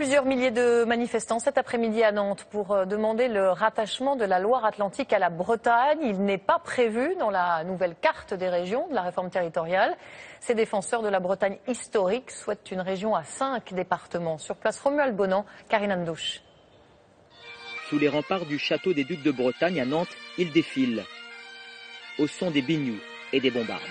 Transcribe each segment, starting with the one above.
Plusieurs milliers de manifestants cet après-midi à Nantes pour demander le rattachement de la Loire-Atlantique à la Bretagne. Il n'est pas prévu dans la nouvelle carte des régions de la réforme territoriale. Ces défenseurs de la Bretagne historique souhaitent une région à 5 départements. Sur place, Romuald Bonan, Karine Andouche. Sous les remparts du château des Ducs de Bretagne à Nantes, ils défilent au son des binious et des bombardes.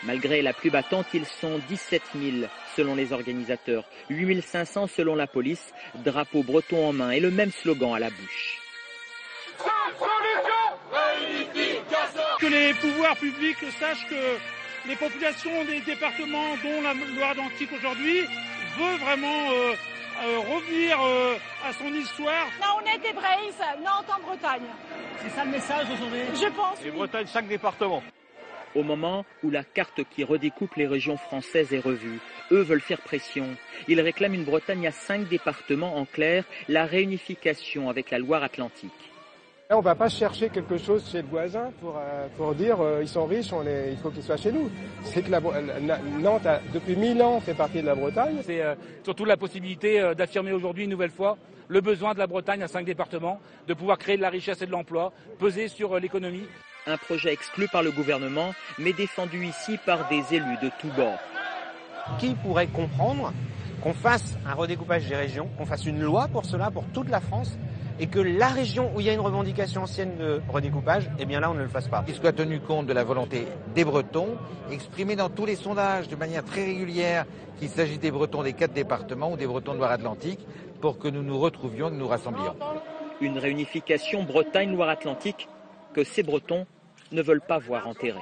Malgré la pluie battante, ils sont 17 000 selon les organisateurs, 8 500 selon la police, drapeau breton en main et le même slogan à la bouche. Que les pouvoirs publics sachent que les populations des départements, dont la Loire-Atlantique aujourd'hui, veut vraiment revenir à son histoire. Non, on est des Braves, Nantes en Bretagne. C'est ça le message aujourd'hui? Je pense. Et Bretagne, 5 départements. Au moment où la carte qui redécoupe les régions françaises est revue, eux veulent faire pression. Ils réclament une Bretagne à 5 départements, en clair, la réunification avec la Loire-Atlantique. On ne va pas chercher quelque chose chez le voisin pour dire ils sont riches, il faut qu'ils soient chez nous. C'est que Nantes, depuis 1000 ans, fait partie de la Bretagne. C'est surtout la possibilité d'affirmer aujourd'hui une nouvelle fois le besoin de la Bretagne à 5 départements, de pouvoir créer de la richesse et de l'emploi, peser sur l'économie. Un projet exclu par le gouvernement, mais défendu ici par des élus de tous bords. Qui pourrait comprendre qu'on fasse un redécoupage des régions, qu'on fasse une loi pour cela, pour toute la France, et que la région où il y a une revendication ancienne de redécoupage, eh bien là on ne le fasse pas. Qu'il soit tenu compte de la volonté des Bretons, exprimée dans tous les sondages de manière très régulière, qu'il s'agisse des Bretons des 4 départements ou des Bretons de Loire-Atlantique, pour que nous nous retrouvions et que nous rassemblions. Une réunification Bretagne-Loire-Atlantique que ces Bretons ne veulent pas voir enterrée.